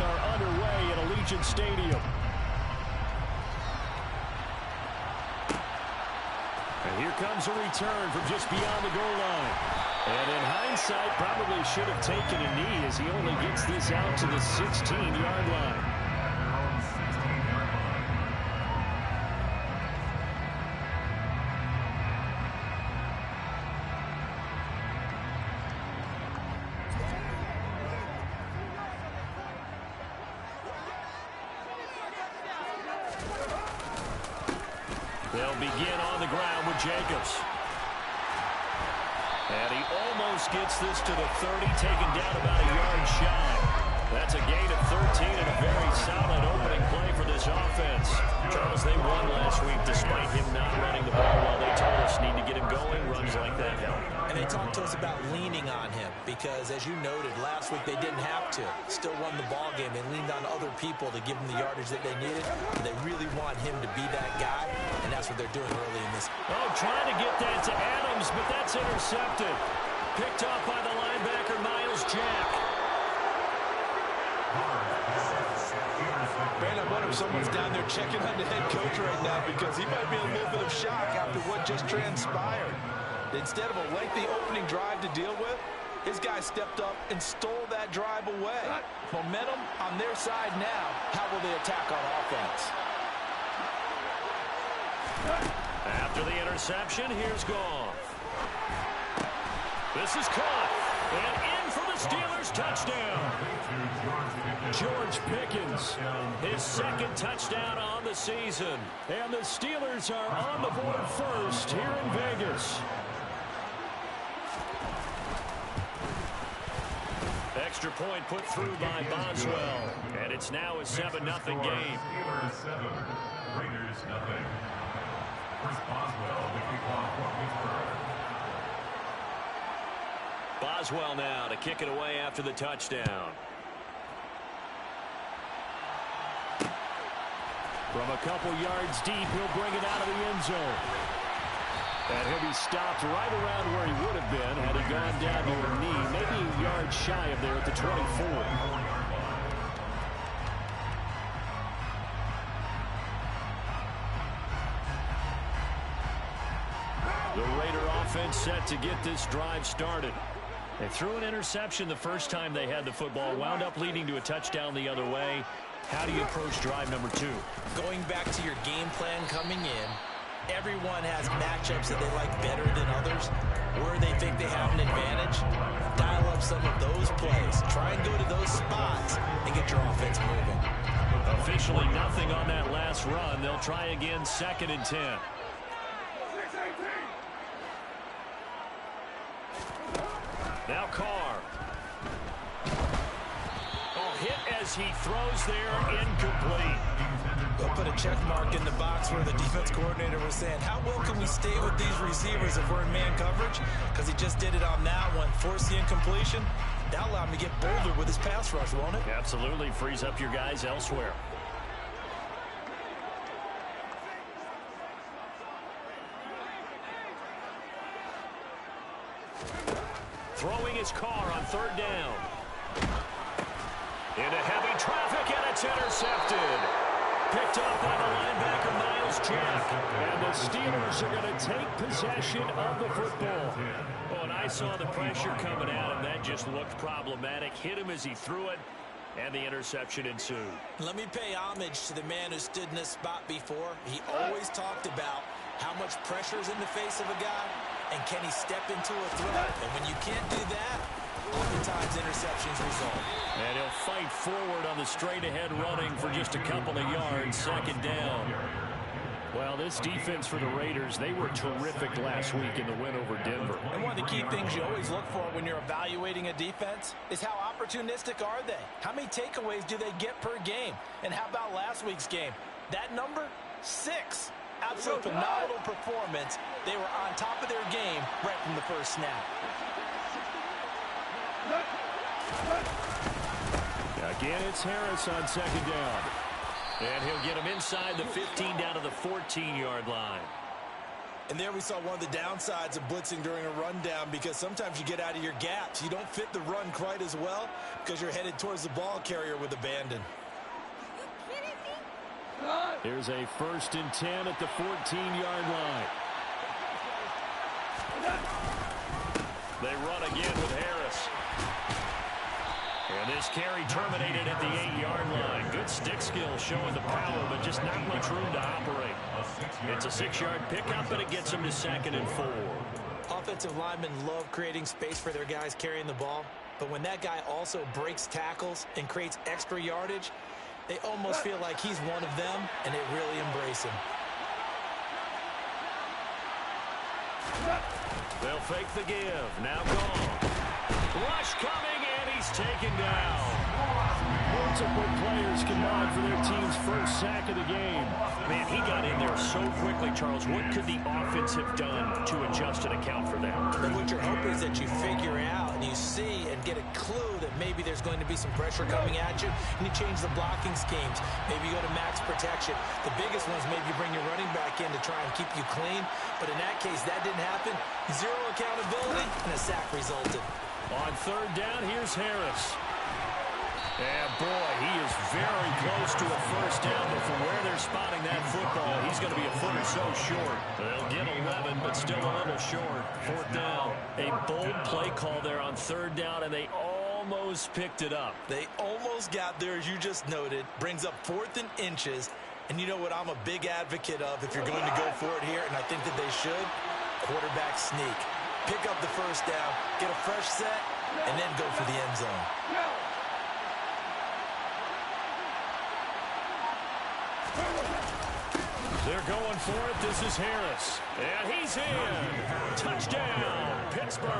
are underway at Allegiant Stadium. And here comes a return from just beyond the goal line. And in hindsight, probably should have taken a knee as he only gets this out to the 16-yard line. They'll begin on the ground with Jacobs. And he almost gets this to the 30, taken down about a yard shy. That's a gain of 13 and a very solid opening play for this offense. Charles, they won last week despite him not running the ball well. They told us need to get him going. Runs like that help. And they talked to us about leaning on him because, as you noted, last week they didn't have to. Still won the ball game. They leaned on other people to give them the yardage that they needed. And they really want him to be that guy, and that's what they're doing early in this. Oh, trying to get that to Adams, but that's intercepted. Picked off by the linebacker, Miles Jack. Man, I wonder if someone's down there checking on the head coach right now because he might be in a little bit of shock after what just transpired. Instead of a lengthy opening drive to deal with, his guy stepped up and stole that drive away. Momentum on their side now. How will they attack on offense? After the interception, here's Goff. This is caught. And in for the Steelers touchdown. George Pickens, his second touchdown on the season. And the Steelers are on the board first here in Vegas. Extra point put through by Boswell. And it's now a 7-0 game. Steelers 7, Raiders 0. First Boswell, the kickoff for Pittsburgh. Boswell now to kick it away after the touchdown. From a couple yards deep, he'll bring it out of the end zone. And he'll be stopped right around where he would have been had he gone down to a knee, maybe a yard shy of there at the 24. The Raider offense set to get this drive started. They threw an interception the first time they had the football, wound up leading to a touchdown the other way. How do you approach drive number 2? Going back to your game plan coming in, everyone has matchups that they like better than others. Where they think they have an advantage, dial up some of those plays. Try and go to those spots and get your offense moving. Officially nothing on that last run. They'll try again, 2nd and 10. Now Carr. Oh, hit as he throws there, incomplete. They'll put a check mark in the box where the defense coordinator was saying, how well can we stay with these receivers if we're in man coverage? Because he just did it on that one, forced the incompletion. That'll allow him to get bolder with his pass rush, won't it? Absolutely, frees up your guys elsewhere. Throwing his car on 3rd down. Into heavy traffic, and it's intercepted. Picked up by the linebacker, Miles Jack. And the Steelers are going to take possession of the football. Oh, and I saw the pressure coming at him. That just looked problematic. Hit him as he threw it, and the interception ensued. Let me pay homage to the man who stood in this spot before. He always talked about how much pressure is in the face of a guy, and can he step into a threat? And when you can't do that, oftentimes interceptions result. And he'll fight forward on the straight-ahead running for just a couple of yards, 2nd down. Well, this defense for the Raiders, they were terrific last week in the win over Denver. And one of the key things you always look for when you're evaluating a defense is how opportunistic are they? How many takeaways do they get per game? And how about last week's game? That number, 6. Absolute phenomenal performance. They were on top of their game right from the first snap. Again, it's Harris on 2nd down. And he'll get him inside the 15 down to the 14-yard line. And there we saw one of the downsides of blitzing during a rundown, because sometimes you get out of your gaps. You don't fit the run quite as well because you're headed towards the ball carrier with abandon. Here's a 1st and 10 at the 14-yard line. They run again with Harris. And this carry terminated at the 8-yard line. Good stick skill showing the power, but just not much room to operate. It's a 6-yard pickup, but it gets them to 2nd and 4. Offensive linemen love creating space for their guys carrying the ball, but when that guy also breaks tackles and creates extra yardage, they almost feel like he's one of them, and they really embrace him. They'll fake the give. Now gone. Rush coming, and he's taken down. Multiple players combined for their team's first sack of the game. Man, he got in there so quickly, Charles. What could the offense have done to adjust and account for that? And what you're hoping is that you figure out and you see and get a clue that maybe there's going to be some pressure coming at you, and you change the blocking schemes. Maybe you go to max protection. The biggest one is maybe you bring your running back in to try and keep you clean. But in that case, that didn't happen. Zero accountability, and a sack resulted. On 3rd down, here's Harris. And boy, he is very close to a 1st down, but from where they're spotting that football, he's going to be a foot or so short. They'll get 11, but still a little short. 4th down. A bold play call there on 3rd down, and they almost picked it up. They almost got there, as you just noted. Brings up 4th and inches. And you know what I'm a big advocate of if you're going to go for it here, and I think that they should? Quarterback sneak. Pick up the 1st down, get a fresh set, and then go for the end zone. They're going for it. This is Harris. And he's in. Touchdown, Pittsburgh.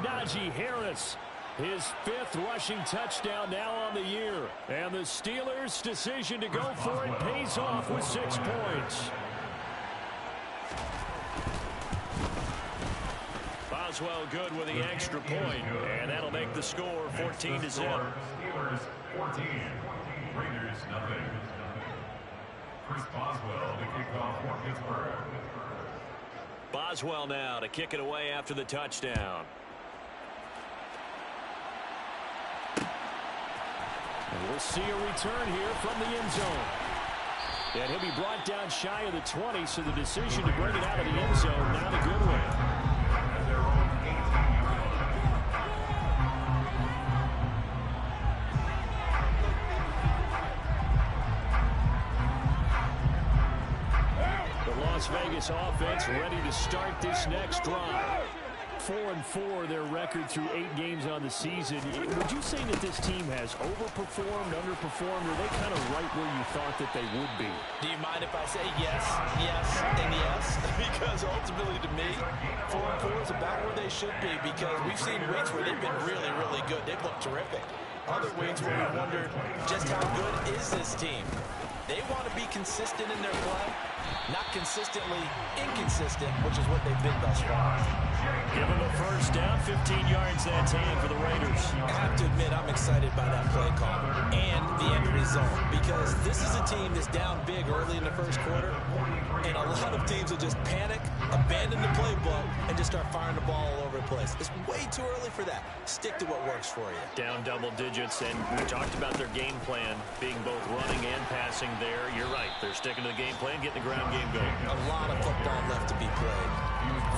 Najee Harris, his 5th rushing touchdown now on the year. And the Steelers' decision to go for it pays off with 6 points. Boswell good with the extra point, and that'll make the score 14-0. Steelers 14, Raiders nothing. Chris Boswell to kick off for Pittsburgh. Boswell now to kick it away after the touchdown. And we'll see a return here from the end zone. And he'll be brought down shy of the 20, so the decision to bring it out of the end zone, not a good one. Las Vegas offense ready to start this next drive. 4-4 their record through 8 games on the season. Would you say that this team has overperformed, underperformed, or are they kind of right where you thought that they would be? Do you mind if I say yes, yes, and yes? Because ultimately to me, 4-4 is about where they should be, because we've seen weeks where they've been really, really good. They've looked terrific. Other weeks where we wondered just how good is this team. They want to be consistent in their play, not consistently inconsistent, which is what they've been thus far. Give them a 1st down, 15 yards that's in for the Raiders. I have to admit, I'm excited by that play call and the end result, because this is a team that's down big early in the 1st quarter, and a lot of teams will just panic, abandon the playbook, and just start firing the ball all over the place. It's way too early for that. Stick to what works for you. Down double digits, and we talked about their game plan being both running and passing there. You're right. They're sticking to the game plan, getting the ground game going. A lot of football left to be played.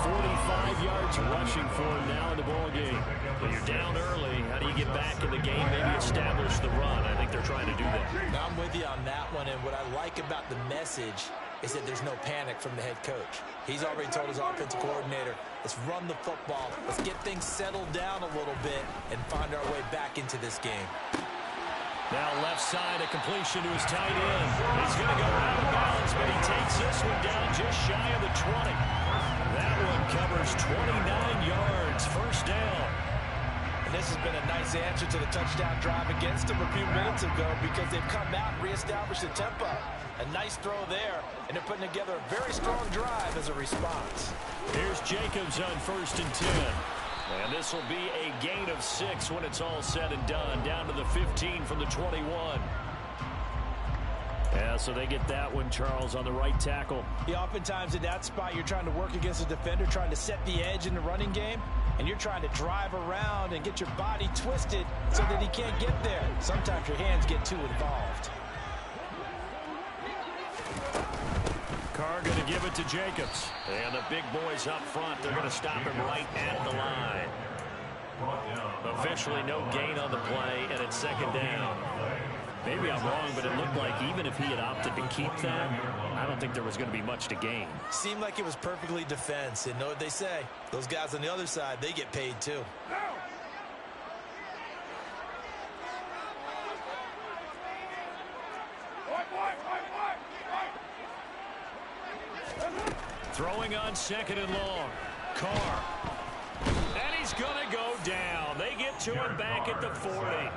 45 yards rushing for him now in the ball game. When you're down early, how do you get back in the game, maybe establish the run? I think they're trying to do that. Now, I'm with you on that one, and what I like about the message is that there's no panic from the head coach. He's already told his offensive coordinator, let's run the football, let's get things settled down a little bit and find our way back into this game. Now left side, a completion to his tight end. He's going to go out of bounds, but he takes this one down just shy of the 20. That one covers 29 yards, 1st down. And this has been a nice answer to the touchdown drive against them a few minutes ago, because they've come out and reestablished the tempo. A nice throw there, and they're putting together a very strong drive as a response. Here's Jacobs on 1st and 10. And this will be a gain of 6 when it's all said and done, down to the 15 from the 21. Yeah, so they get that one, Charles, on the right tackle. Yeah, oftentimes in that spot, you're trying to work against a defender, trying to set the edge in the running game, and you're trying to drive around and get your body twisted so that he can't get there. Sometimes your hands get too involved. Carr going to give it to Jacobs. And the big boys up front, they're going to stop him right at the line. Officially no gain on the play, and it's second down. Maybe I'm wrong, but it looked like even if he had opted to keep that, I don't think there was going to be much to gain. Seemed like it was perfectly defense. And know what they say? Those guys on the other side, they get paid too. Throwing on second and long. Carr. And he's going to go down. They get to him back at the 40.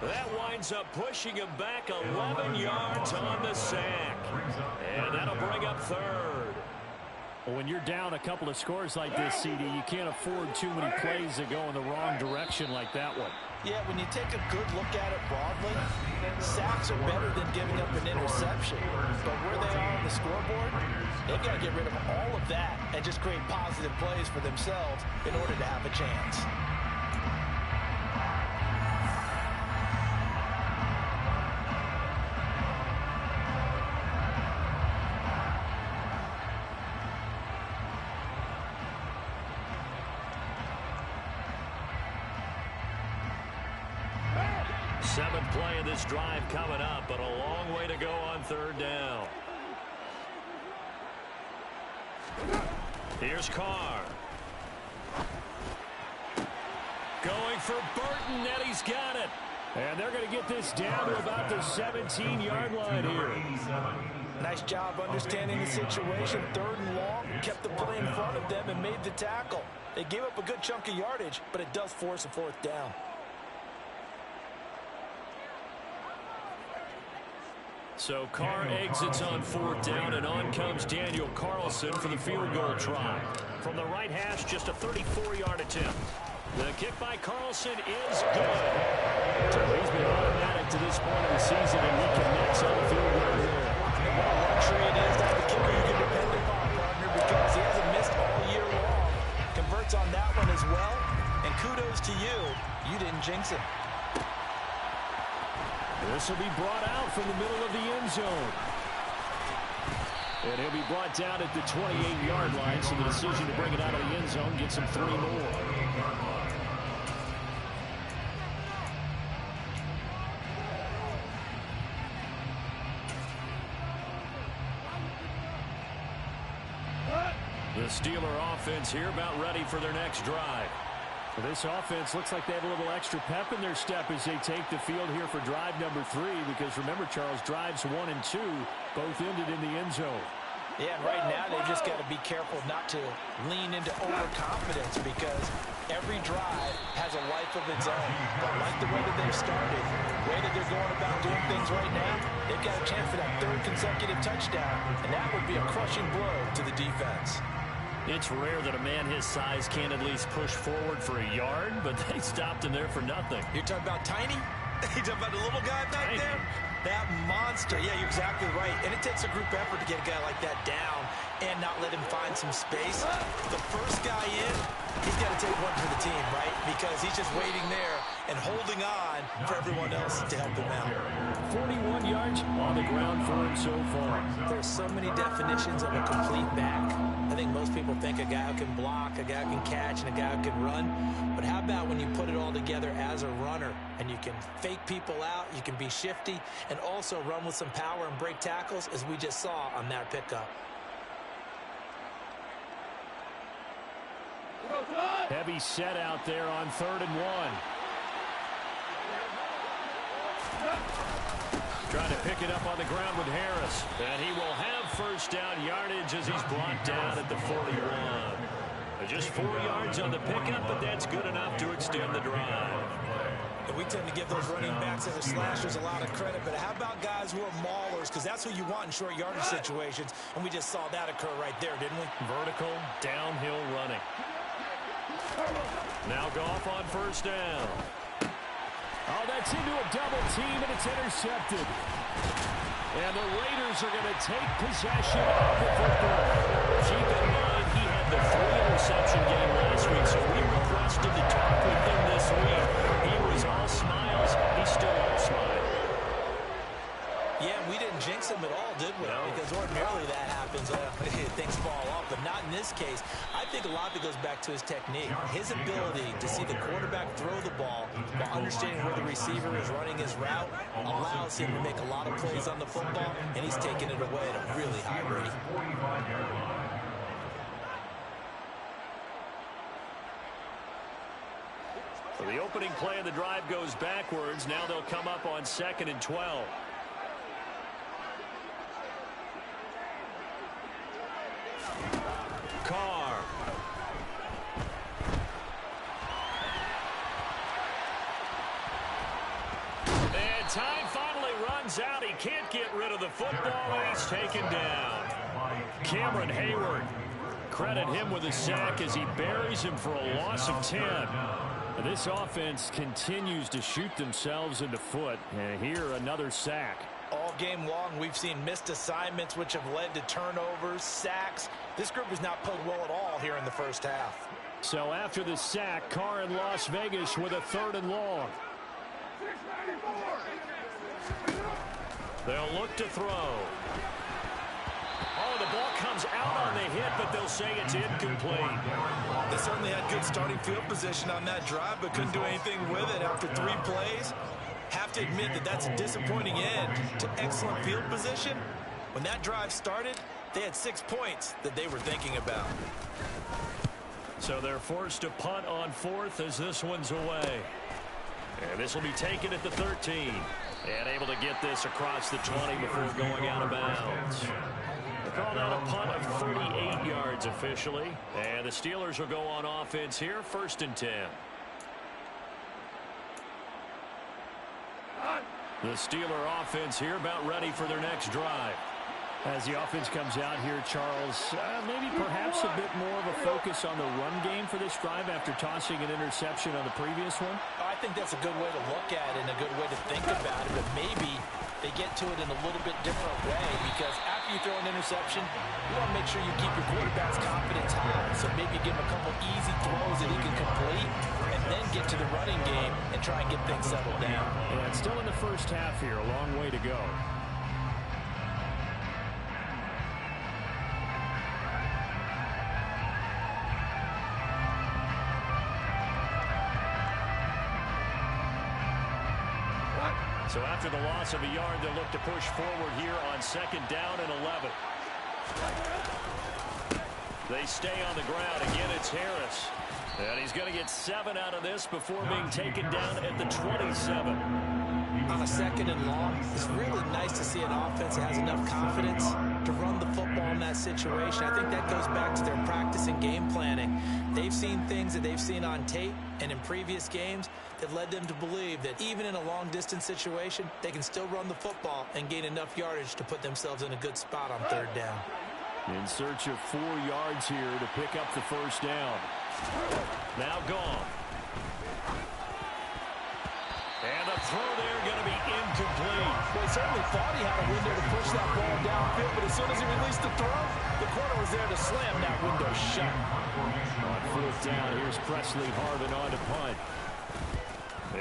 That winds up pushing him back 11 yards on the sack. And that'll bring up third. When you're down a couple of scores like this, CD, you can't afford too many plays that go in the wrong direction like that one. Yeah, when you take a good look at it broadly, sacks are better than giving up an interception. But where they are on the scoreboard, they've got to get rid of all of that and just create positive plays for themselves in order to have a chance. Seventh play of this drive coming up, but a long way to go on third down. Here's Carr. Going for Burton, and he's got it. And they're going to get this down to about the 17-yard line here. Nice job understanding the situation. Third and long, kept the play in front of them and made the tackle. They gave up a good chunk of yardage, but it does force a fourth down. So Carr exits on fourth down, and on comes Daniel Carlson for the field goal try. From the right hash, just a 34-yard attempt. The kick by Carlson is good. So he's been automatic to this point of the season, and he connects on the field goal here. What a luxury it is to have a kicker you can depend upon, partner, because he hasn't missed all year long. Converts on that one as well, and kudos to you. You didn't jinx him. This will be brought out from the middle of the end zone. And he'll be brought down at the 28-yard line, so the decision to bring it out of the end zone gets him 3 more. The Steeler offense here about ready for their next drive. This offense looks like they have a little extra pep in their step as they take the field here for drive number 3, because remember, Charles, drives 1 and 2 both ended in the end zone. Yeah, and right now they've just got to be careful not to lean into overconfidence, because every drive has a life of its own. But like the way that they've started, the way that they're going about doing things right now, they've got a chance for that 3rd consecutive touchdown, and that would be a crushing blow to the defense. It's rare that a man his size can't at least push forward for a yard, but they stopped him there for nothing. You're talking about Tiny? You're talking about the little guy back Tiny. there? That monster. Yeah, you're exactly right. And it takes a group effort to get a guy like that down and not let him find some space. The first guy in, he's got to take one for the team, right? Because he's just waiting there and holding on for everyone else to help him out. 41 yards on the ground for him so far. There's so many definitions of a complete back. I think most people think a guy who can block, a guy who can catch, and a guy who can run. But how about when you put it all together as a runner, and you can fake people out, you can be shifty, and also run with some power and break tackles, as we just saw on that pickup. Heavy set out there on 3rd and 1. Trying to pick it up on the ground with Harris. And he will have first down yardage as he's brought down at the 41. Just 4 yards on the pickup, but that's good enough to extend the drive. And we tend to give those running backs and the slashers a lot of credit, but how about guys who are maulers? Because that's who you want in short yardage situations, and we just saw that occur right there, didn't we? Vertical, downhill running. Now Goff on first down. Oh, that's into a double team, and it's intercepted. And the Raiders are going to take possession of the football. Keep in mind, he had the 3-interception game last week, so we requested to talk with him this week. He was all smiles. He's still all smiles. Yeah, we didn't jinx him at all, did we? No. Because ordinarily that happens. Things fall off, but not in this case. I think a lot of it goes back to his technique. His ability to see the quarterback throw the ball while understanding where the receiver is running his route allows him to make a lot of plays on the football, and he's taking it away at a really high rate. So the opening play of the drive goes backwards. Now they'll come up on 2nd and 12. Carr. And time finally runs out. He can't get rid of the football, and he's taken down. Cameron Hayward. Credit him with a sack as he buries him for a loss of 10. This offense continues to shoot themselves in the foot. And here, another sack. All game long, we've seen missed assignments, which have led to turnovers, sacks. This group has not played well at all here in the first half. So after the sack, Carr in Las Vegas with a 3rd and long. They'll look to throw. Oh, the ball comes out on the hit, but they'll say it's incomplete. They certainly had good starting field position on that drive, but couldn't do anything with it after 3 plays. Have to admit that that's a disappointing end to excellent field position. When that drive started, they had 6 points that they were thinking about. So they're forced to punt on 4th as this one's away. And this will be taken at the 13. And able to get this across the 20 before going out of bounds. They call that a punt of 38 yards officially. And the Steelers will go on offense here, 1st and 10. The Steeler offense here about ready for their next drive. As the offense comes out here, Charles, maybe perhaps a bit more of a focus on the run game for this drive after tossing an interception on the previous one? I think that's a good way to look at it and a good way to think about it, but maybe they get to it in a little bit different way because after you throw an interception, you want to make sure you keep your quarterback's confidence high. So maybe give him a couple easy throws that he can complete and then get to the running game and try and get things settled down. Yeah, it's still in the first half here, a long way to go. So after the loss of a yard, they'll look to push forward here on 2nd down and 11. They stay on the ground. Again, it's Harris. And he's going to get 7 out of this before being taken down at the 27. On a 2nd and long, it's really nice to see an offense that has enough confidence to run the football in that situation. I think that goes back to their practice and game planning. They've seen things that they've seen on tape and in previous games that led them to believe that even in a long-distance situation, they can still run the football and gain enough yardage to put themselves in a good spot on 3rd down. In search of 4 yards here to pick up the 1st down. Now gone. And the throw there going to be incomplete. Well, he certainly thought he had a window to push that ball downfield, but as soon as he released the throw, the corner was there to slam that window shut. On 4th down, here's Presley Harvin on to punt.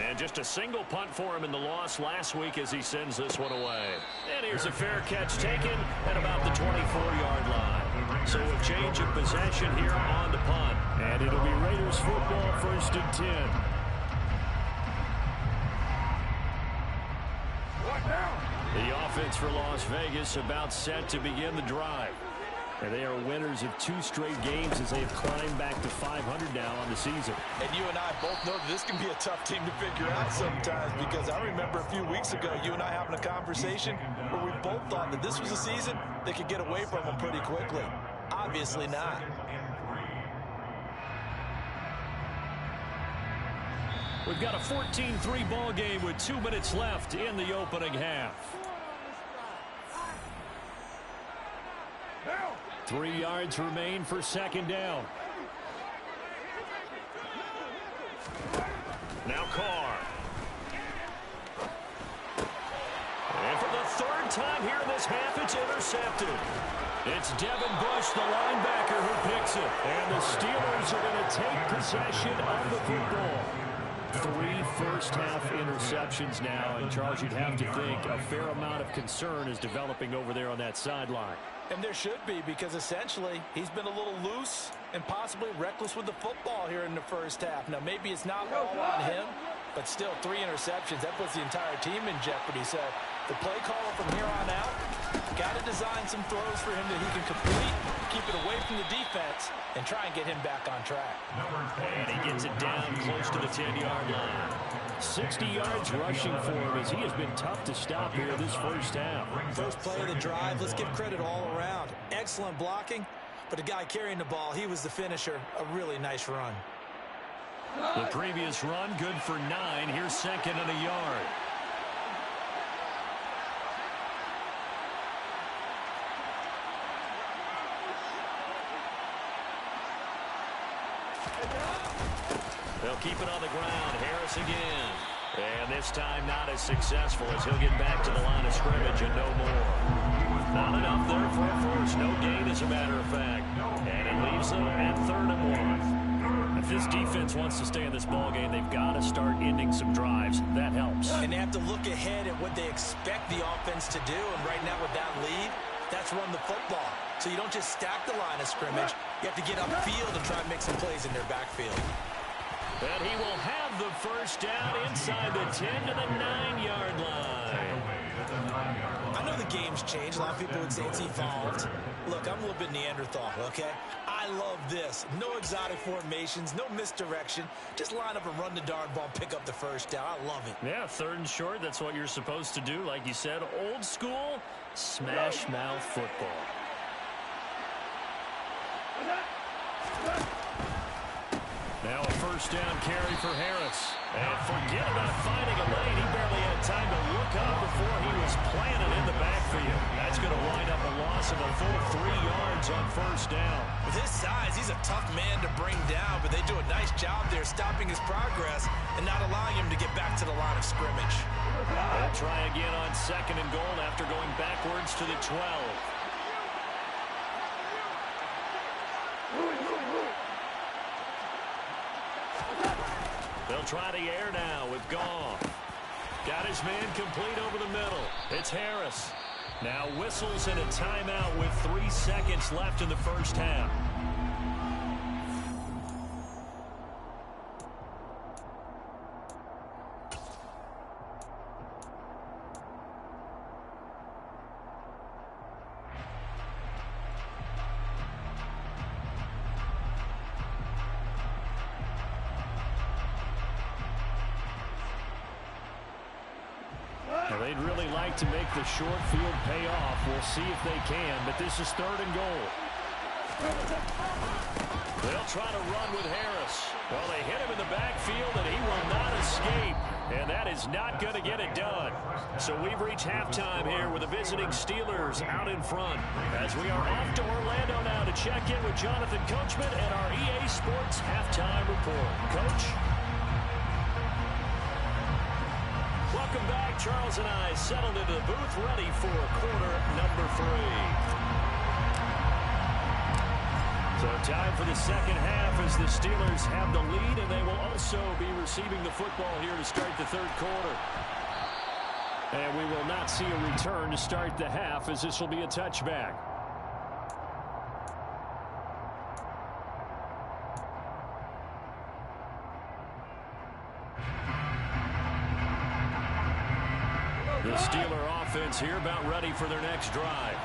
And just a single punt for him in the loss last week as he sends this one away. And here's a fair catch taken at about the 24-yard line. So a change of possession here on the punt. And it'll be Raiders football, 1st and 10. The offense for Las Vegas about set to begin the drive. And they are winners of 2 straight games as they've climbed back to 500 now on the season. And you and I both know that this can be a tough team to figure out sometimes because I remember a few weeks ago you and I having a conversation where we both thought that this was a season they could get away from them pretty quickly. Obviously not. We've got a 14-3 ball game with 2 minutes left in the opening half. 3 yards remain for 2nd down. Now Carr. time here in this half. It's intercepted. It's Devin Bush, the linebacker, who picks it. And the Steelers are going to take possession of the football. 3 first-half interceptions now. And, Charles, you'd have to think a fair amount of concern is developing over there on that sideline. And there should be, because essentially he's been a little loose and possibly reckless with the football here in the first half. Now, maybe it's not all on him, but still 3 interceptions. That puts the entire team in jeopardy. So the play caller from here on out got to design some throws for him that he can complete, keep it away from the defense, and try and get him back on track. And he gets it down close to the 10-yard line. 60 yards rushing for him as he has been tough to stop here this first half. First play of the drive, let's give credit all around. Excellent blocking, but the guy carrying the ball, he was the finisher. A really nice run. The previous run, good for 9. Here's 2nd and a yard. They'll keep it on the ground. Harris again. And this time not as successful as he'll get back to the line of scrimmage and no more. Not enough there for a first. No gain, as a matter of fact. And it leaves them at 3rd and 1. If this defense wants to stay in this ballgame, they've got to start ending some drives. That helps. And they have to look ahead at what they expect the offense to do. And right now with that lead, that's run the football. So you don't just stack the line of scrimmage. You have to get upfield and try and make some plays in their backfield. And he will have the first down inside the 10 to the 9-yard line. I know the game's changed. A lot of people would say it's evolved. Look, I'm a little bit Neanderthal, okay? I love this. No exotic formations, no misdirection. Just line up and run the darn ball and pick up the first down. I love it. Yeah, 3rd and short, that's what you're supposed to do. Like you said, old school, smash mouth football. Now a first down carry for Harris. And forget about finding a lane. He barely had time to look up before he was planted in the backfield. That's going to wind up a loss of a full 3 yards on first down. With his size, he's a tough man to bring down, but they do a nice job there stopping his progress and not allowing him to get back to the line of scrimmage. They'll try again on 2nd and goal after going backwards to the 12. They'll try the air now with Goff. Got his man complete over the middle. It's Harris. Now whistles and a timeout with 3 seconds left in the first half. They'd really like to make the short field pay off. We'll see if they can, but this is 3rd and goal. They'll try to run with Harris. Well, they hit him in the backfield, and he will not escape. And that is not going to get it done. So we've reached halftime here with the visiting Steelers out in front. As we are off to Orlando now to check in with Jonathan Coachman and our EA Sports halftime report. Coach? Welcome back. Charles and I settled into the booth, ready for quarter number 3. So time for the second half as the Steelers have the lead, and they will also be receiving the football here to start the 3rd quarter. And we will not see a return to start the half, as this will be a touchback. The Steeler offense here about ready for their next drive.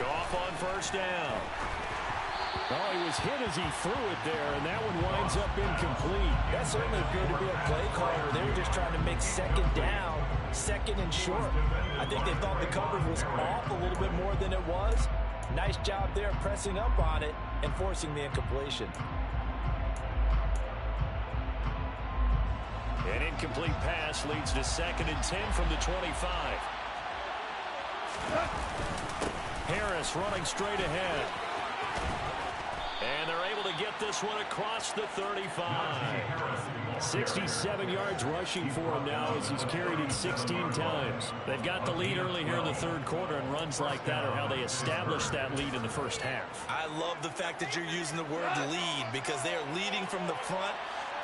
Goff on first down. Oh, he was hit as he threw it there, and that one winds up incomplete. That certainly appeared to be a play caller. They were just trying to make 2nd down, 2nd and short. I think they thought the coverage was off a little bit more than it was. Nice job there pressing up on it and forcing the incompletion. An incomplete pass leads to 2nd and 10 from the 25. Harris running straight ahead. And they're able to get this one across the 35. 67 yards rushing for him now as he's carried it 16 times. They've got the lead early here in the third quarter, and runs like that are how they established that lead in the first half. I love the fact that you're using the word lead because they are leading from the front,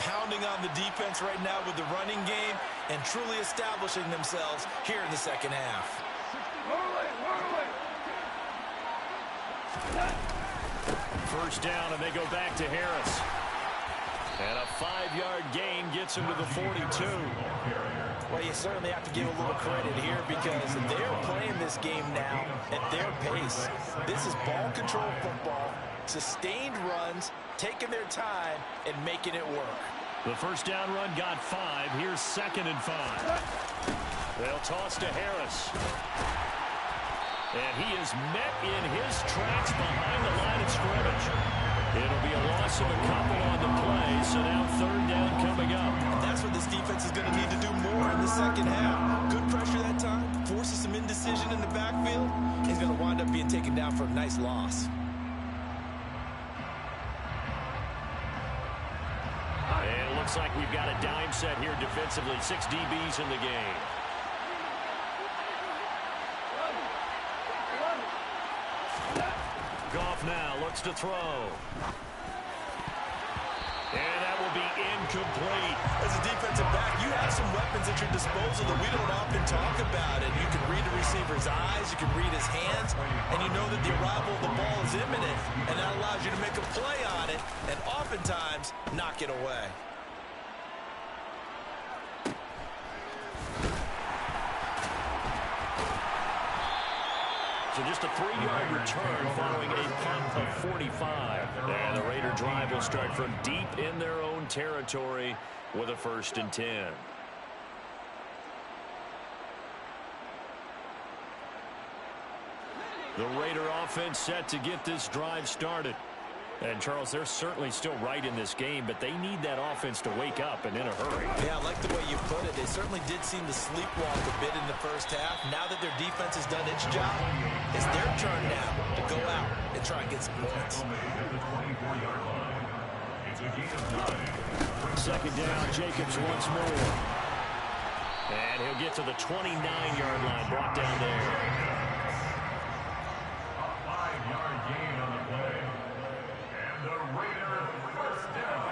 pounding on the defense right now with the running game, and truly establishing themselves here in the second half. First down, and they go back to Harris. And a 5-yard gain gets him to the 42. Well, you certainly have to give a little credit here because they're playing this game now at their pace. This is ball control football, sustained runs, taking their time, and making it work. The first down run got 5. Here's 2nd and 5. They'll toss to Harris. And he is met in his tracks behind the line of scrimmage. It'll be a loss of a couple on the play, so now 3rd down coming up. And that's what this defense is going to need to do more in the second half. Good pressure that time, forces some indecision in the backfield. He's going to wind up being taken down for a nice loss. And it looks like we've got a dime set here defensively. 6 DBs in the game. Goff now looks to throw. And that will be incomplete. As a defensive back, you have some weapons at your disposal that we don't often talk about. And you can read a receiver's eyes, you can read his hands, and you know that the arrival of the ball is imminent. And that allows you to make a play on it and oftentimes knock it away. So just a 3-yard return following a punt of 45. And the Raider drive will start from deep in their own territory with a 1st and 10. The Raider offense set to get this drive started. And, Charles, they're certainly still right in this game, but they need that offense to wake up and in a hurry. Yeah, I like the way you put it. They certainly did seem to sleepwalk a bit in the first half. Now that their defense has done its job, it's their turn now to go out and try and get some points. 2nd down, Jacobs once more. And he'll get to the 29-yard line, brought down there. A 5-yard gain on the play. And the Raider first down.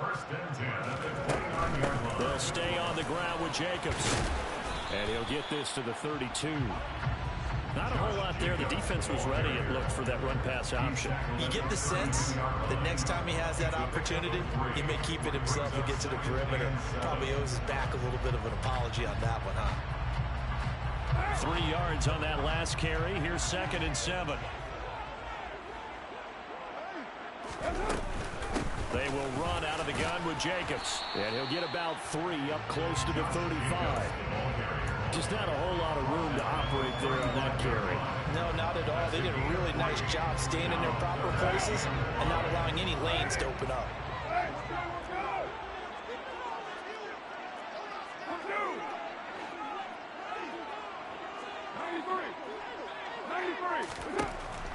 1st and 10 at the 29-yard line. They'll stay on the ground with Jacobs. And he'll get this to the 32. Not a whole lot there. The defense was ready, it looked, for that run-pass option. You get the sense that next time he has that opportunity, he may keep it himself and get to the perimeter. Probably owes his back a little bit of an apology on that one, huh? 3 yards on that last carry. Here's 2nd and 7. They will run out of the gun with Jacobs. And he'll get about 3 up close to the 35. Just not a whole lot of room to operate there on that carry. No, not at all. They did a really nice job staying in their proper places and not allowing any lanes to open up.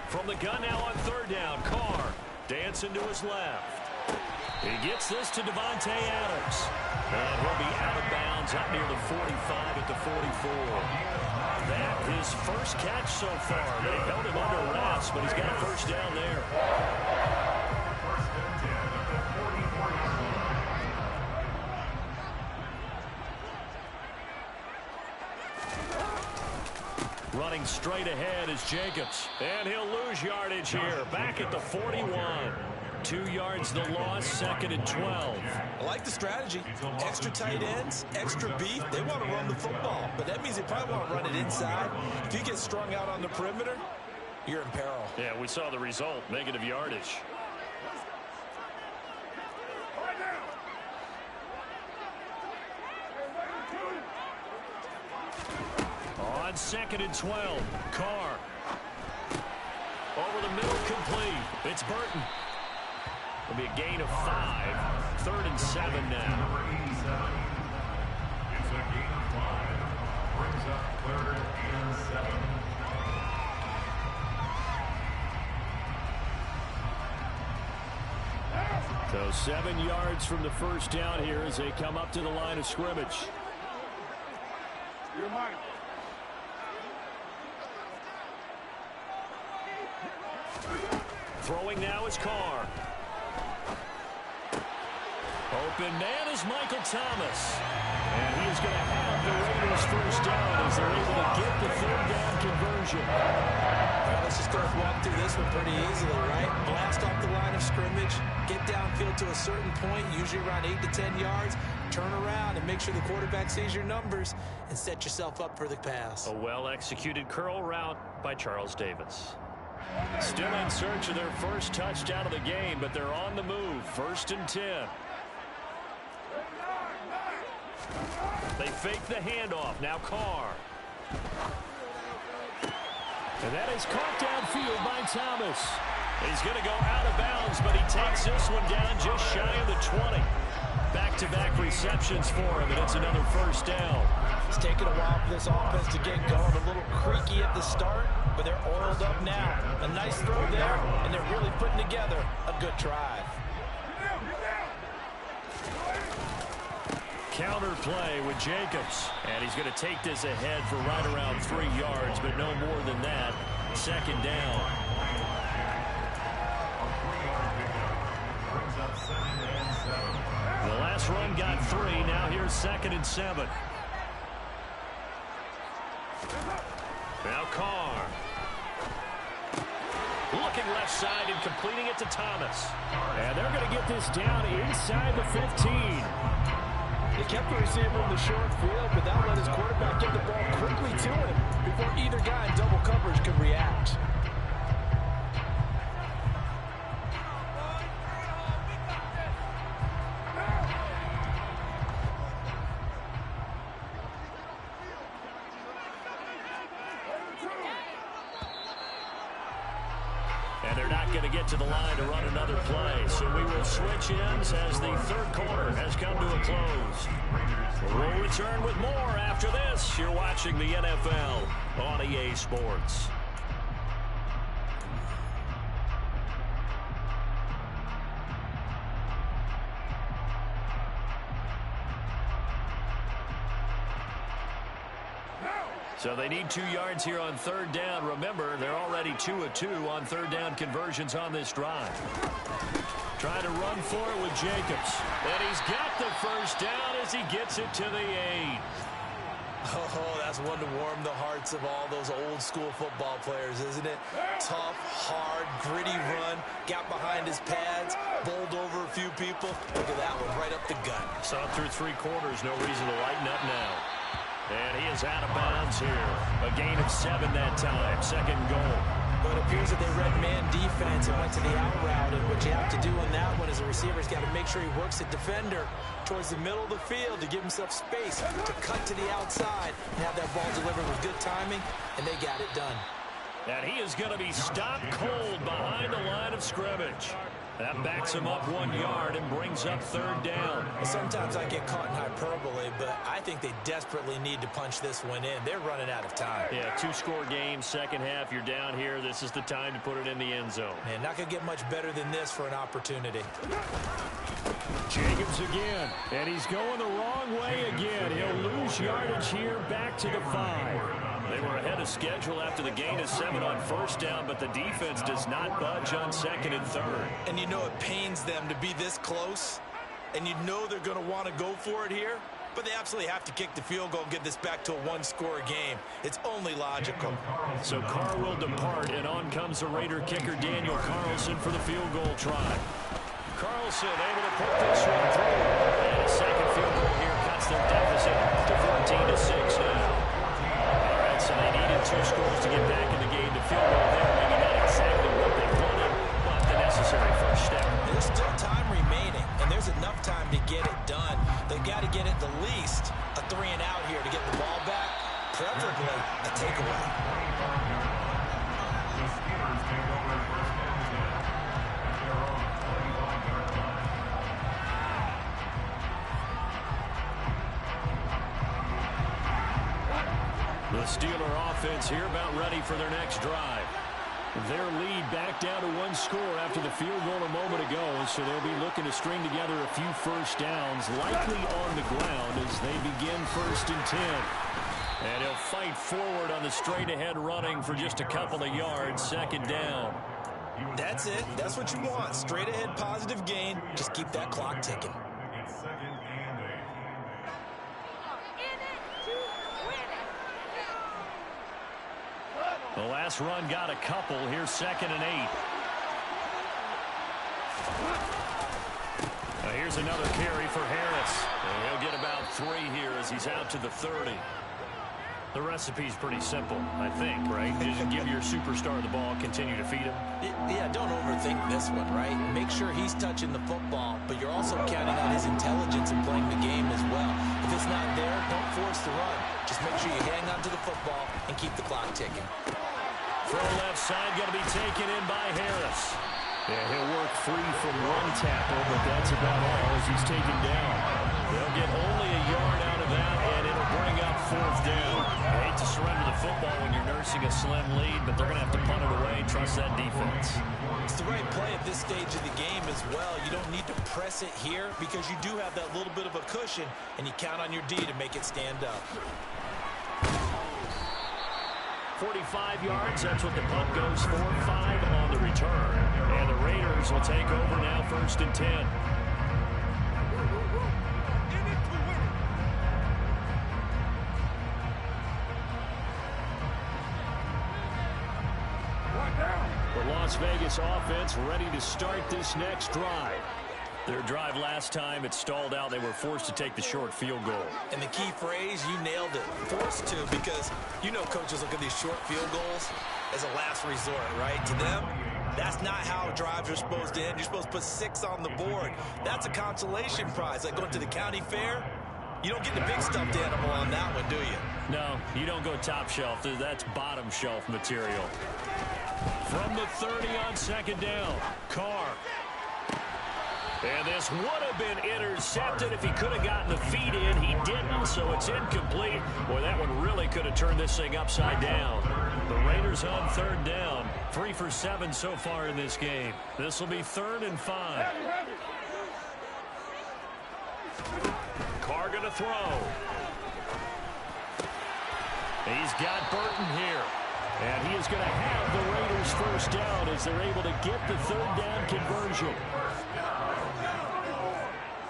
From the gun now on 3rd down, Carr dancing to his left. He gets this to Devontae Adams. And he'll be out of bounds up near the 45 at the 44. That his first catch so far. They held him under wraps, but he's got a 1st down there. 1st and 10 at the 44-yard line. Running straight ahead is Jacobs. And he'll lose yardage here. Back at the 41. 2 yards the loss, 2nd and 12. I like the strategy. Extra tight ends, extra beef. They want to run the football, but that means they probably want to run it inside. If you get strung out on the perimeter, you're in peril. Yeah, we saw the result, negative yardage. On 2nd and 12, Carr. Over the middle, complete. It's Burton. It'll be a gain of 5. 3rd and 7 now. Number 87. It's a gain of 5. Brings up 3rd and 7. So 7 yards from the first down here as they come up to the line of scrimmage. Throwing now is Carr. Open man is Michael Thomas. And he is going to have the Raiders first down as they're able to get the third down conversion. Well, let's just go walk through this one pretty easily, right? Blast off the line of scrimmage, get downfield to a certain point, usually around 8 to 10 yards, turn around and make sure the quarterback sees your numbers and set yourself up for the pass. A well-executed curl route by Charles Davis. Still in search of their first touchdown of the game, but they're on the move. 1st and 10. They fake the handoff. Now Carr. And that is caught downfield by Thomas. He's going to go out of bounds, but he takes this one down just shy of the 20. Back-to-back receptions for him, and it's another first down. It's taken a while for this offense to get going. A little creaky at the start, but they're oiled up now. A nice throw there, and they're really putting together a good drive. Counter play with Jacobs. And he's going to take this ahead for right around 3 yards, but no more than that. 2nd down. The last run got 3. Now here's 2nd and 7. Now Carr. Looking left side and completing it to Thomas. And they're going to get this down inside the 15. He kept the receiver in the short field, but that let his quarterback get the ball quickly to him before either guy in double coverage could react. And they're not going to get to the line to run another play. So we will switch ends as the third quarter has come to a close. We'll return with more after this. You're watching the NFL on EA Sports. So they need 2 yards here on 3rd down. Remember, they're already 2 of 2 on 3rd down conversions on this drive. Trying to run for it with Jacobs. And he's got the first down as he gets it to the 8. Oh, that's one to warm the hearts of all those old school football players, isn't it? Tough, hard, gritty run. Got behind his pads, bowled over a few people. Look at that one, right up the gut. Saw it through 3 quarters. No reason to lighten up now. And he is out of bounds here. A gain of 7 that time. 2nd goal. But it appears that they read man defense and went to the out route. And what you have to do on that one is a receiver's got to make sure he works the defender towards the middle of the field to give himself space to cut to the outside and have that ball delivered with good timing, and they got it done. And he is going to be stopped cold behind the line of scrimmage. That backs him up 1 yard and brings up 3rd down. Sometimes I get caught in hyperbole, but I think they desperately need to punch this one in. They're running out of time. Yeah, 2-score game, second half, you're down here. This is the time to put it in the end zone. Man, not going to get much better than this for an opportunity. Jacobs again, and he's going the wrong way again. He'll lose yardage here back to the 5. They were ahead of schedule after the gain of 7 on 1st down, but the defense does not budge on 2nd and 3rd. And you know it pains them to be this close, and you know they're going to want to go for it here, but they absolutely have to kick the field goal and get this back to a 1-score game. It's only logical. So Carr will depart, and on comes the Raider kicker Daniel Carlson for the field goal try. Carlson able to put this one through. And a second field goal here cuts their deficit to 14-6 now. All right, so they needed 2 scores to get back in the game. The field goal there, maybe not exactly what they wanted, but the necessary first step. There's still time remaining, and there's enough time to get it done. They've got to get at the least a 3 and out here to get the ball back, preferably a takeaway. The Steelers take over 1st and 10 at their own 25-yard line. The Steeler offense here about ready for their next drive. Their lead back down to one score after the field goal a moment ago, so they'll be looking to string together a few first downs, likely on the ground as they begin 1st and 10. And he'll fight forward on the straight-ahead running for just a couple of yards, 2nd down. That's it. That's what you want. Straight-ahead positive gain. Just keep that clock ticking. The last run got a couple. Here's 2nd and 8. Here's another carry for Harris. And he'll get about 3 here as he's out to the 30. The recipe's pretty simple, I think, right? Just give your superstar the ball, continue to feed him. Yeah, don't overthink this one, right? Make sure he's touching the football, but you're also counting on his intelligence in playing the game as well. If it's not there, don't force the run. Just make sure you hang on to the football and keep the clock ticking. Throw left side, going to be taken in by Harris. Yeah, he'll work free from one tackle, but that's about all as he's taken down. They'll get only a yard out of that, and it'll bring up 4th down. I hate to surrender the football when you're nursing a slim lead, but they're going to have to punt it away and trust that defense. It's the right play at this stage of the game as well. You don't need to press it here because you do have that little bit of a cushion, and you count on your D to make it stand up. 45 yards, that's what the punt goes for. 5 on the return. And the Raiders will take over now, 1st and 10. The Las Vegas offense ready to start this next drive. Their drive last time, it stalled out. They were forced to take the short field goal. And the key phrase, you nailed it. Forced to, because you know coaches look at these short field goals as a last resort, right? To them, that's not how drives are supposed to end. You're supposed to put 6 on the board. That's a consolation prize. Like going to the county fair, you don't get the big stuffed animal on that one, do you? No, you don't go top shelf. That's bottom shelf material. From the 30 on 2nd down, Carr. And this would have been intercepted if he could have gotten the feet in. He didn't, so it's incomplete. Boy, that one really could have turned this thing upside down. The Raiders on 3rd down. 3 for 7 so far in this game. This will be 3rd and 5. Carr going to throw. He's got Burton here. And he is going to have the Raiders 1st down as they're able to get the 3rd down conversion.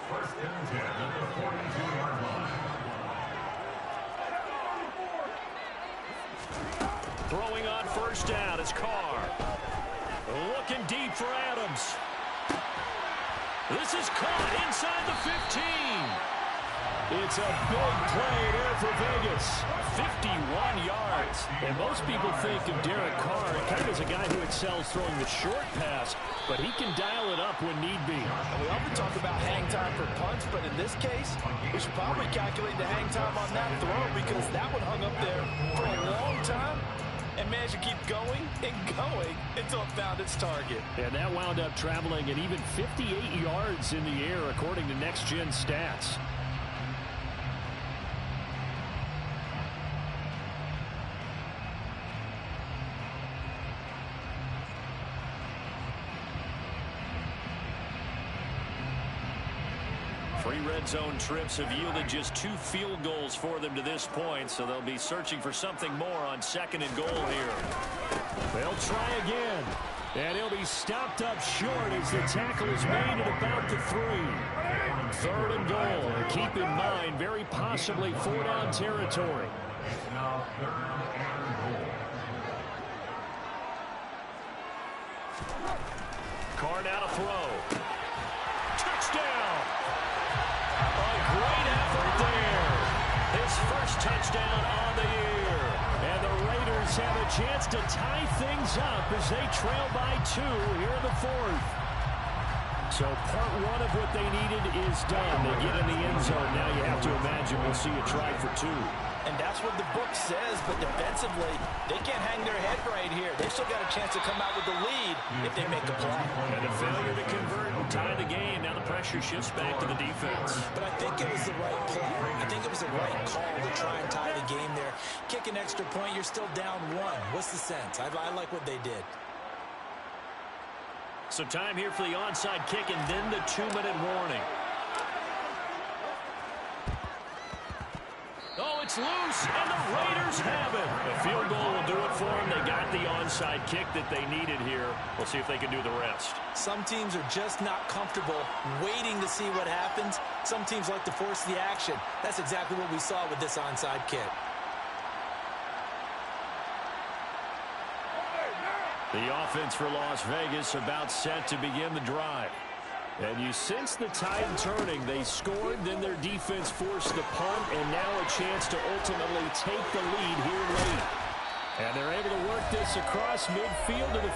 1st and 10 at the 42-yard line. Throwing on 1st down is Carr. Looking deep for Adams. This is caught inside the 15. It's a big play there for Vegas. 51 yards. And most people think of Derek Carr kind of as a guy who excels throwing the short pass, but he can dial it up when need be. And we often talk about hang time for punts, but in this case, we should probably calculate the hang time on that throw because that one hung up there for a long time and managed to keep going and going until it found its target. And that wound up traveling at even 58 yards in the air, according to Next Gen Stats. Three red zone trips have yielded just 2 field goals for them to this point, so they'll be searching for something more on 2nd and goal here. They'll try again, and he'll be stopped up short as the tackle is made at about the 3. 3rd and goal. And keep in mind, very possibly 4-down territory. Now 3rd and goal. Carr now to throw. Touchdown! Great effort there. His 1st touchdown on the year. And the Raiders have a chance to tie things up as they trail by 2 here in the 4th. So part 1 of what they needed is done. They get in the end zone. Now you have to imagine we'll see a try for 2. And that's what the book says, but defensively, they can't hang their head right here. They've still got a chance to come out with the lead if they make a play. And a failure to convert and tie the game. Now the pressure shifts back to the defense. But I think it was the right play. I think it was the right call to try and tie the game there. Kick an extra point, you're still down 1. What's the sense? I like what they did. So time here for the onside kick and then the 2-minute warning. Oh, it's loose, and the Raiders have it. The field goal will do it for them. They got the onside kick that they needed here. We'll see if they can do the rest. Some teams are just not comfortable waiting to see what happens. Some teams like to force the action. That's exactly what we saw with this onside kick. The offense for Las Vegas about set to begin the drive. And you sense the tide turning. They scored, then their defense forced the punt, and now a chance to ultimately take the lead here late. And they're able to work this across midfield to the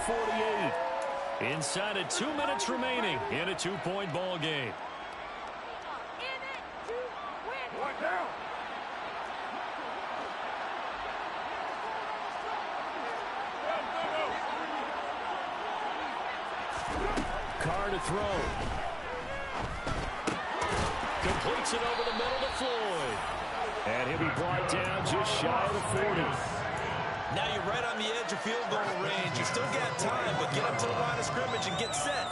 48. Inside of 2 minutes remaining in a 2-point ball game. Carr to throw. Completes it over the middle to Floyd. And he'll be brought down just shy of the 40. Now you're right on the edge of field goal range. You still got time, but get up to the line of scrimmage and get set.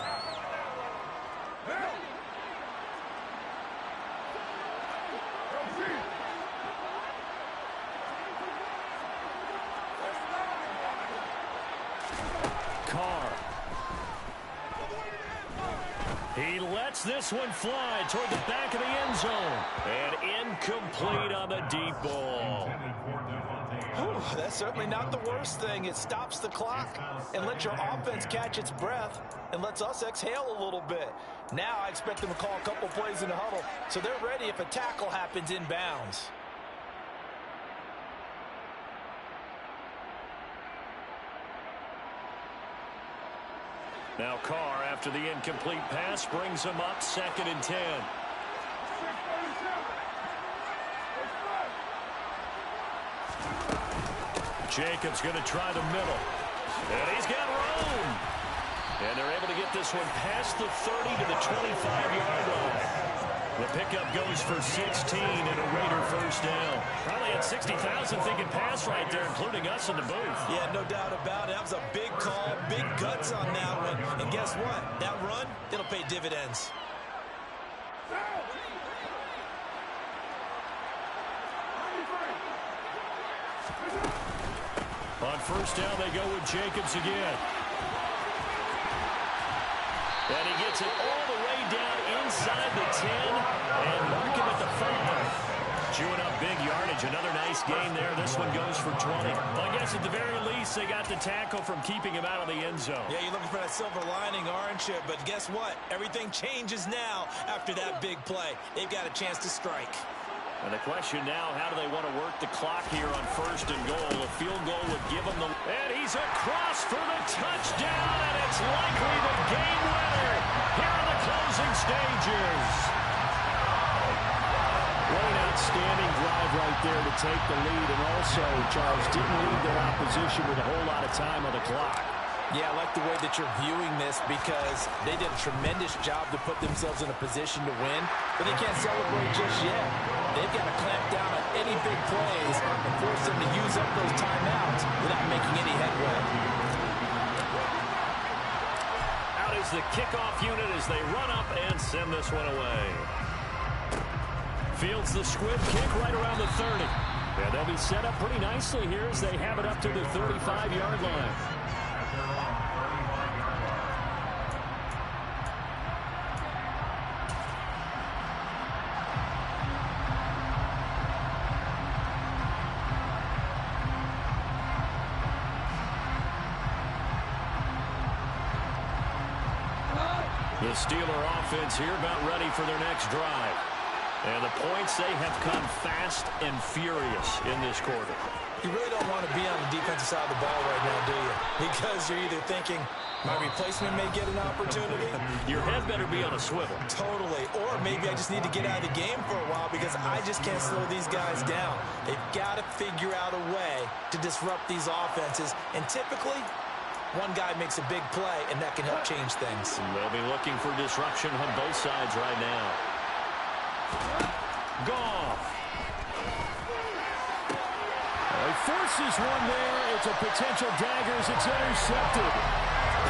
Carr. He lets this one fly toward the back of the end zone. And incomplete on the deep ball. Whew, that's certainly not the worst thing. It stops the clock and lets your offense catch its breath and lets us exhale a little bit. Now I expect them to call a couple plays in the huddle so they're ready if a tackle happens inbounds. Now Carr, after the incomplete pass, brings him up 2nd and 10. Jacobs going to try the middle. And he's got room. And they're able to get this one past the 30 to the 25-yard line. The pickup goes for 16 and a Raider first down. Probably had 60,000 thinking pass right there, including us in the booth. Yeah, no doubt about it. That was a big call, big guts on that one. And guess what? That run, it'll pay dividends. On first down, they go with Jacobs again. And he gets it all the way down inside the 10 and mark him at the 5. Chewing up big yardage. Another nice game there. This one goes for 20. Well, I guess at the very least, they got the tackle from keeping him out of the end zone. Yeah, you're looking for that silver lining, aren't you? But guess what? Everything changes now after that big play. They've got a chance to strike. And the question now, how do they want to work the clock here on 1st and goal? A field goal would give them the... And he's across for the touchdown, and it's likely the game winner here in the closing stages. What an outstanding drive right there to take the lead, and also, Charles, didn't leave their opposition with a whole lot of time on the clock. Yeah, I like the way that you're viewing this because they did a tremendous job to put themselves in a position to win, but they can't celebrate just yet. They've got to clamp down on any big plays and force them to use up those timeouts without making any headway. Out is the kickoff unit as they run up and send this one away. Fields the squib kick right around the 30. And they'll be set up pretty nicely here as they have it up to the 35-yard line. The Steeler offense here about ready for their next drive. And the points, they have come fast and furious in this quarter. You really don't want to be on the defensive side of the ball right now, do you? Because you're either thinking, my replacement may get an opportunity. Your head better be on a swivel. Totally. Or maybe I just need to get out of the game for a while because I just can't slow these guys down. They've got to figure out a way to disrupt these offenses. And typically, one guy makes a big play, and that can help change things. And they'll be looking for disruption on both sides right now. Goff. He forces one there. It's a potential dagger as it's intercepted.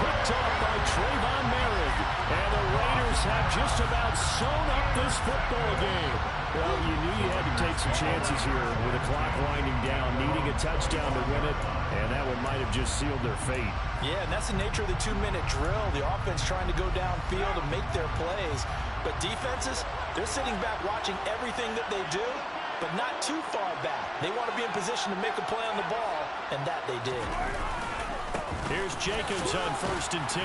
Put picked off by Trayvon Merritt. And the Raiders have just about sewn up this football game. Well, you knew you had to take some chances here with the clock winding down, needing a touchdown to win it, and that one might have just sealed their fate. Yeah, and that's the nature of the 2-minute drill. The offense trying to go downfield and make their plays. But defenses, they're sitting back watching everything that they do, but not too far back. They want to be in position to make a play on the ball, and that they did. Here's Jacobs on 1st and 10.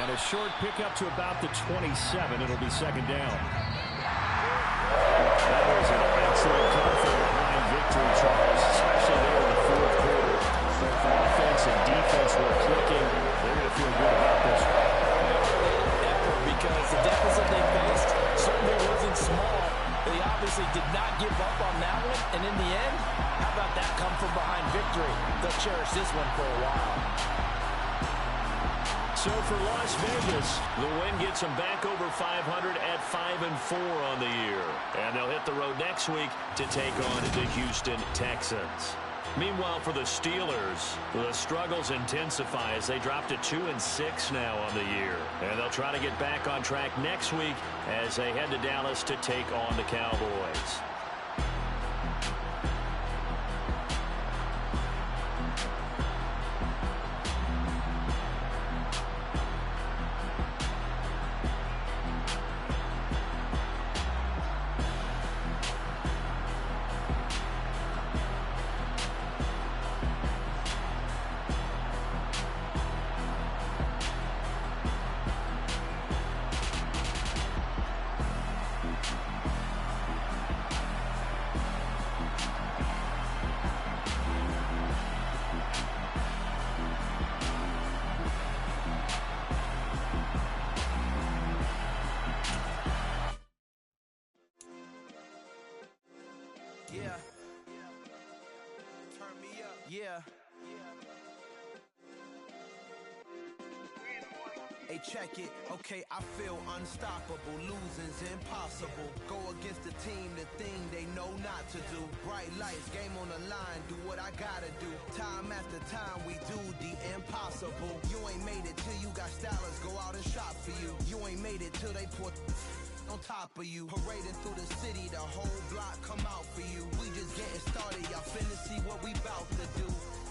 And a short pickup to about the 27. It'll be second down. That was an excellent call for behind victory, Charles, especially there in the fourth quarter. Both offense and defense were clicking. They're going to feel good about this one. Ever, because the deficit they faced certainly wasn't small. They obviously did not give up on that one. And in the end, how about that come from behind victory? They'll cherish this one for a while. So for Las Vegas, the win gets them back over 500 at 5-4 on the year. And they'll hit the road next week to take on the Houston Texans. Meanwhile, for the Steelers, the struggles intensify as they drop to 2-6 now on the year. And they'll try to get back on track next week as they head to Dallas to take on the Cowboys. Yeah. Turn me up. Yeah. Hey, check it. Okay, I feel unstoppable. Losing's impossible. Go against the team, the thing they know not to do. Bright lights, game on the line. Do what I gotta do. Time after time, we do the impossible. You ain't made it till you got stylers go out and shop for you. You ain't made it till they put on top of you. Parading through the city, the whole block come out for you. We just getting started, y'all finna see what we bout to do.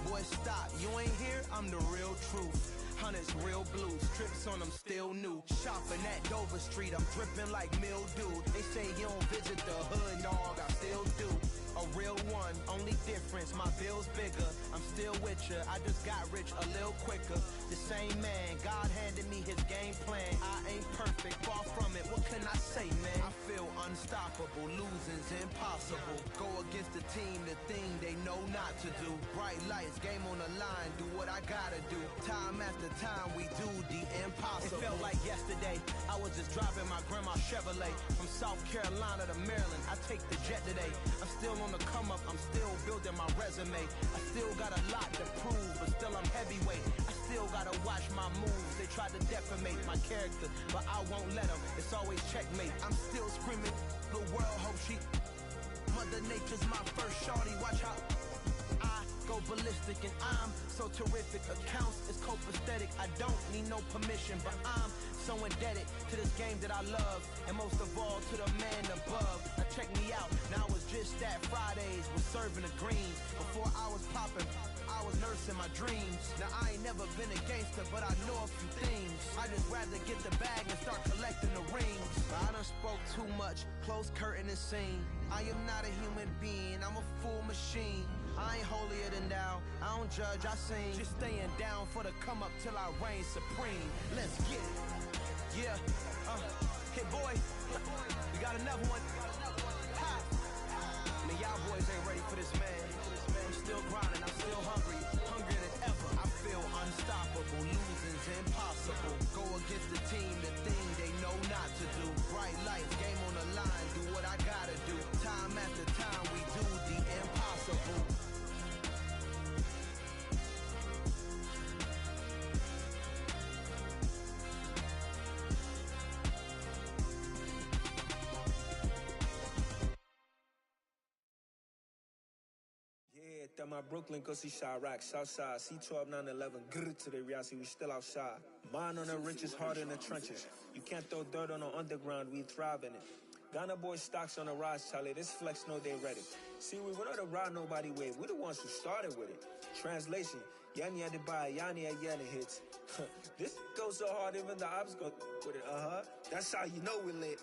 Boy, stop, you ain't here, I'm the real truth. Hunters, real blues, trips on them still new. Shopping at Dover Street, I'm dripping like mildew. They say you don't visit the hood, dog, I still do. A real one, only difference, my bill's bigger. I'm still with ya, I just got rich a little quicker. The same man, God handed me his game plan. I ain't perfect, far from it, what can I say, man? I feel unstoppable, losing's impossible. Go against the team, the thing they know not to do. Bright lights, game on the line, do what I gotta do. Time after time, we do the impossible. It felt like yesterday, I was just driving my grandma's Chevrolet. From South Carolina to Maryland, I take the jet today. I'm still on the come up, I'm still building my resume. I still got a lot to prove, but still I'm heavyweight. I still gotta watch my moves. They try to defamate my character, but I won't let them. It's always checkmate. I'm still screaming, the world hope she. Mother Nature's my first shorty, watch how I go ballistic, and I'm so terrific. Accounts is copacetic. I don't need no permission, but I'm so indebted to this game that I love, and most of all to the man above. Now check me out, now it was just that Fridays was serving the greens. Before I was popping, I was nursing my dreams. Now I ain't never been a gangster, but I know a few things. I just rather get the bag and start collecting the rings. I done spoke too much, close curtain and scene. I am not a human being, I'm a full machine. I ain't holier than thou, I don't judge, I sing. Just staying down for the come up till I reign supreme. Let's get it. Yeah, hit boy, we got another one. Ha. Man, y'all boys ain't ready for this, man. I'm still grinding, I'm still hungry, hungrier than ever. I feel unstoppable, losing's impossible. Go against the team, the thing they know not to do. Bright lights, game on the line, do what I gotta do. Time after time, we do the impossible. That my Brooklyn, go see Chirac, Southside, C12, 911, grrr to the reality, we still outside. Mine on the riches, heart in the trenches. You can't throw dirt on the underground, we thrive in it. Ghana boy stocks on the rise, Charlie. This flex know they ready. See, we were not the ride nobody wave. We the ones who started with it. Translation, Yanni had to buy, Yanni had Yanni hits. This goes so hard, even the ops go with it. That's how you know we lit.